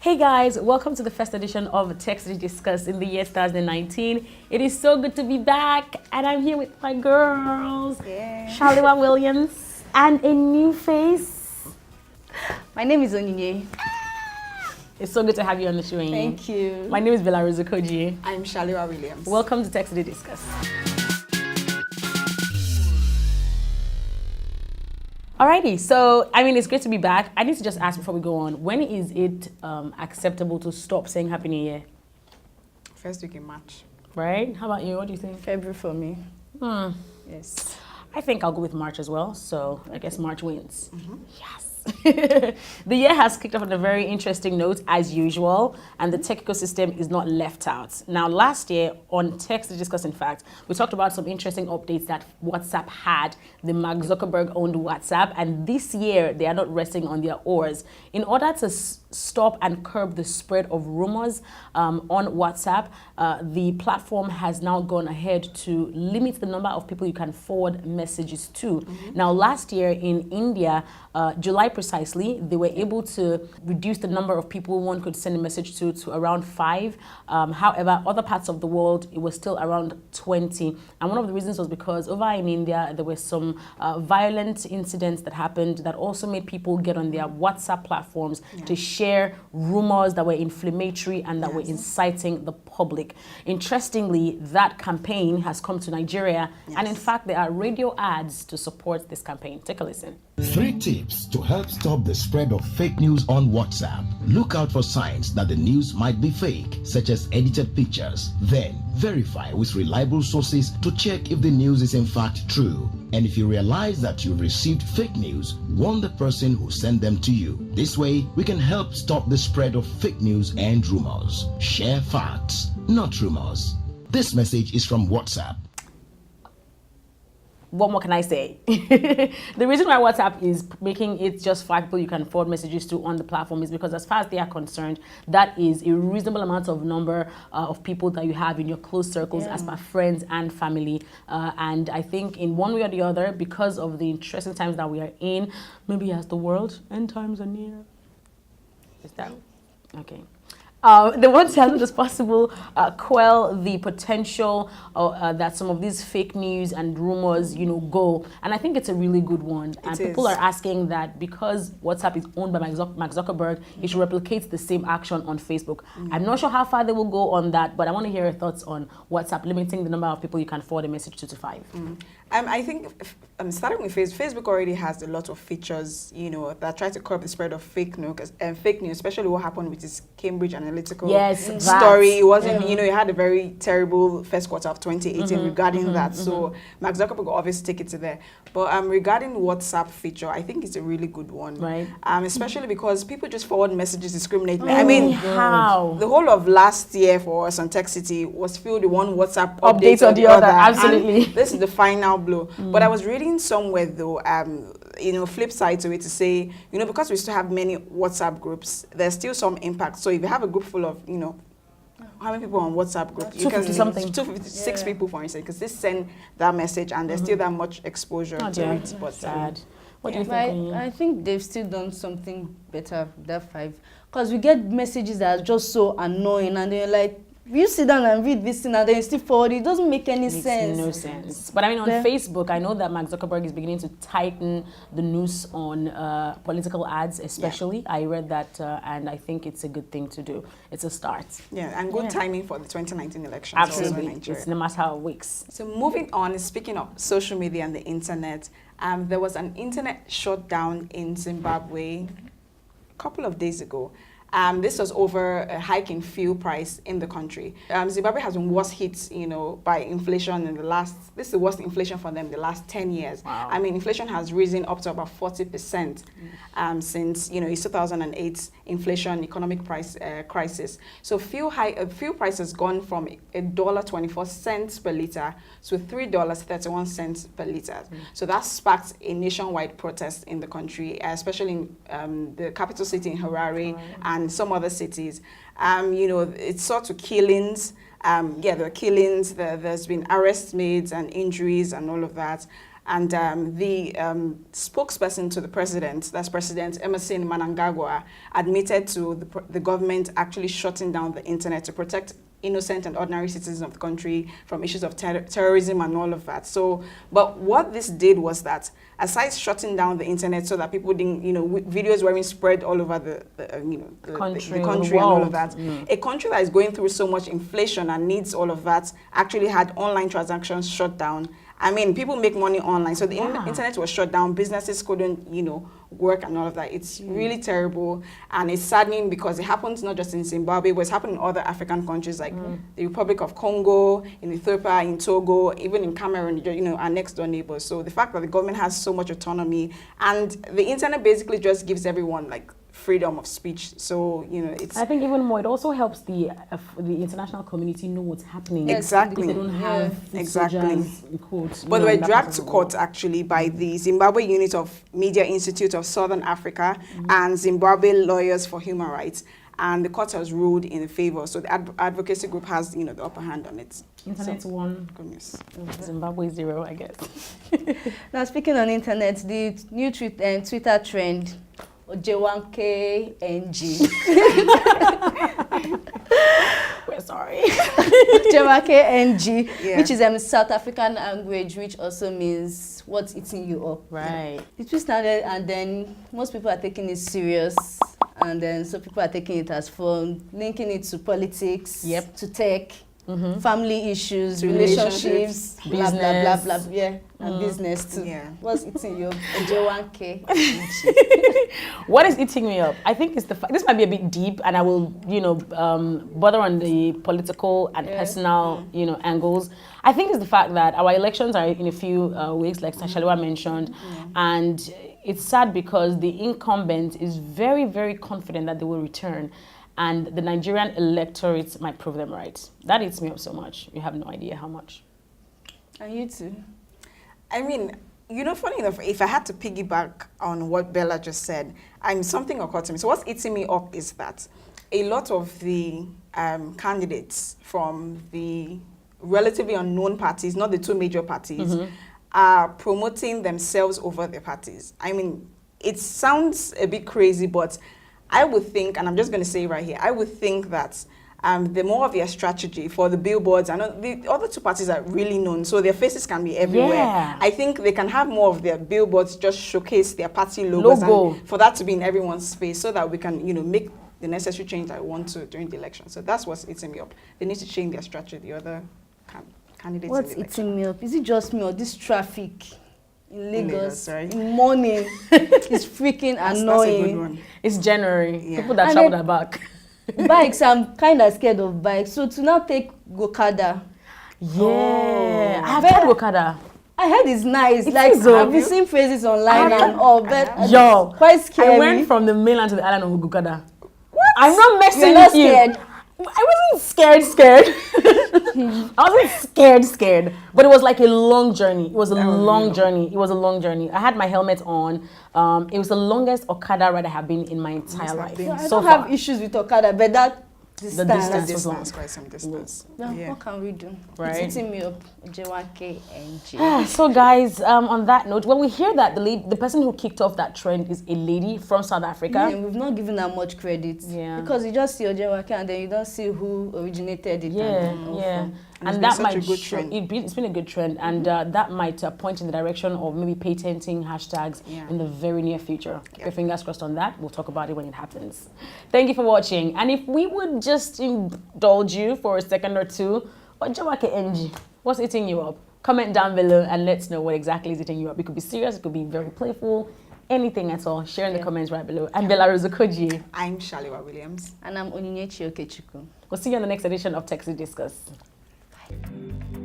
Hey guys, welcome to the first edition of TechCity Disqus in the year 2019. It is so good to be back, and I'm here with my girls, Shaliwa Williams, and a new face. My name is Onyinye. It's so good to have you on the show, Onyinye. Thank you. My name is Bella Koji. I'm Shaliwa Williams. Welcome to TechCity Disqus. Alrighty, so it's great to be back. I need to just ask before we go on, when is it acceptable to stop saying Happy New Year? First week in March. Right? How about you? What do you think? February for me. Yes. I think I'll go with March as well, so I guess March wins. Yes. The year has kicked off on a very interesting note, as usual, and the tech ecosystem is not left out. Now, last year on TechCity Disqus, in fact, we talked about some interesting updates that WhatsApp had, the Mark Zuckerberg-owned WhatsApp, and this year they are not resting on their oars. In order to stop and curb the spread of rumors on WhatsApp, the platform has now gone ahead to limit the number of people you can forward messages to. Now, last year in India, July precisely, they were able to reduce the number of people one could send a message to around 5. However, other parts of the world, it was still around 20. And one of the reasons was because over in India, there were some violent incidents that happened that also made people get on their WhatsApp platforms to share rumors that were inflammatory and that were inciting the public. Interestingly, that campaign has come to Nigeria, and in fact, there are radio ads to support this campaign. Take a listen. 3 tips to help stop the spread of fake news on WhatsApp. Look out for signs that the news might be fake, such as edited pictures. Then, verify with reliable sources to check if the news is in fact true. And if you realize that you've received fake news, warn the person who sent them to you. This way, we can help stop the spread of fake news and rumors. Share facts, not rumors. This message is from WhatsApp. What more can I say? The reason why WhatsApp is making it just 5 people you can forward messages to on the platform is because as far as they are concerned, that is a reasonable amount of number of people that you have in your close circles as per friends and family. And I think in one way or the other, because of the interesting times that we are in, maybe as the world end times are near. Is that okay? They want to, as much as possible, quell the potential that some of these fake news and rumors, go. And I think it's a really good one. And people are asking that because WhatsApp is owned by Mark Zuckerberg, it should replicate the same action on Facebook. I'm not sure how far they will go on that, but I want to hear your thoughts on WhatsApp limiting the number of people you can forward a message to 5. I think, starting with Facebook already has a lot of features, that try to curb the spread of fake news, especially what happened with this Cambridge Analytical story. It wasn't, it had a very terrible first quarter of 2018 regarding that. So Mark Zuckerberg obviously take it to there. But regarding WhatsApp feature, I think it's a really good one. Right. Especially because people just forward messages discriminately. How? The whole of last year for us on TechCity was filled with one WhatsApp update or the other. Absolutely. And this is the final blow. But I was reading somewhere though, flip side to it to say, because we still have many WhatsApp groups, there's still some impact. So if you have a group full of, how many people on WhatsApp group? 250 something. 256 people, for instance, because they send that message and there's still that much exposure to it. But sad. What do you think? I think they've still done something better than 5. Because we get messages that are just so annoying and they're like, you sit down and read this thing and then you still forward. It doesn't make any sense. No sense. But on Facebook, I know that Mark Zuckerberg is beginning to tighten the noose on political ads, especially. I read that and I think it's a good thing to do. It's a start. Yeah, and good timing for the 2019 elections. Absolutely. Also in Nigeria. It's in a matter of weeks. So moving on, speaking of social media and the internet, there was an internet shutdown in Zimbabwe a couple of days ago. This was over a hike in fuel price in the country. Zimbabwe has been worst hit, by inflation in this is the worst inflation for them in the last 10 years. Wow. Inflation has risen up to about 40% since, its 2008 inflation economic price crisis. So fuel price has gone from $1.24 per liter to $3.31 per liter. So that sparked a nationwide protest in the country, especially in the capital city in Harare and some other cities. It's sort of killings. There are killings. There's been arrests made and injuries and all of that. And the spokesperson to the president, that's President Emerson Mnangagwa, admitted to the government actually shutting down the internet to protect innocent and ordinary citizens of the country from issues of terrorism and all of that. So, but what this did was that, aside shutting down the internet so that people didn't, videos weren't spread all over the country and all of that, a country that is going through so much inflation and needs all of that actually had online transactions shut down. I mean, people make money online, so the internet was shut down. Businesses couldn't, work and all of that. It's really terrible, and it's saddening because it happens not just in Zimbabwe, but it's happening in other African countries like the Republic of Congo, in Ethiopia, in Togo, even in Cameroon, our next door neighbors. So the fact that the government has so much autonomy, and the internet basically just gives everyone like freedom of speech. So it's. I think even more, it also helps the international community know what's happening. Exactly. Because they don't have soldiers in quotes. But they were dragged to court actually by the Zimbabwe unit of Media Institute of Southern Africa and Zimbabwe Lawyers for Human Rights, and the court has ruled in favor. So the advocacy group has the upper hand on it. Internet 1, Zimbabwe 0, I guess. Now speaking on internet, the new Twitter trend, jewa KNG. We're sorry. jewa KNG, which is South African language, which also means what's eating you up. Right. The tweet started, and then most people are taking it serious, and then some people are taking it as fun, linking it to politics, to tech, family issues, relationships, blah blah blah blah, and business too. What's eating you up? jewa KNG. What is eating me up? I think it's the fact. This might be a bit deep, and I will, bother on the political and personal, angles. I think it's the fact that our elections are in a few weeks, like Sashaliwa mentioned, and it's sad because the incumbent is very, very confident that they will return, and the Nigerian electorate might prove them right. That eats me up so much. You have no idea how much. And you too. I mean, funny enough, if I had to piggyback on what Bella just said, something occurred to me. So what's eating me up is that a lot of the candidates from the relatively unknown parties, not the two major parties, are promoting themselves over their parties. I mean, it sounds a bit crazy, but I would think, and I'm just going to say right here, I would think that the more of their strategy for the billboards, I know the other two parties are really known, so their faces can be everywhere. I think they can have more of their billboards just showcase their party logos and for that to be in everyone's face, so that we can, make the necessary change that I want to during the election. So that's what's eating me up. They need to change their strategy. The other candidates. What's eating me up? Is it just me or this traffic in Lagos, right? in morning is freaking annoying. That's a good one. It's January. People that travel are back. Bikes, I'm kind of scared of bikes. So to now take Gokada. Yeah, I've tried Gokada. I heard it's nice. I've been seeing phrases online and all, but it's quite scary. I went from the mainland to the island of Gokada. What? I'm not messing with you. Scared? I wasn't scared. I wasn't scared. But it was like a long journey. It was a long journey. I had my helmet on. It was the longest Okada ride I have been in my entire life. I don't have issues with Okada, but that the distance was long. Quite some distance. What can we do? Right. It's eating me up. jewa KNG. So guys, on that note, when we hear that the person who kicked off that trend is a lady from South Africa, we've not given her much credit. Because you just see jewa and then you don't see who originated it. And that might it's been a good trend, and that might point in the direction of maybe patenting hashtags in the very near future. Keep your fingers crossed on that. We'll talk about it when it happens. Thank you for watching. And if we would just indulge you for a second or two, jewa KNG, what's eating you up? Comment down below and let's know what exactly is eating you up. It could be serious, it could be very playful, anything at all. Share in the comments right below. I'm Bella Rozokoji. I'm Shaliwa Williams. And I'm Onyinye Chiokechukwu. We'll see you on the next edition of TechCity Disqus. Bye.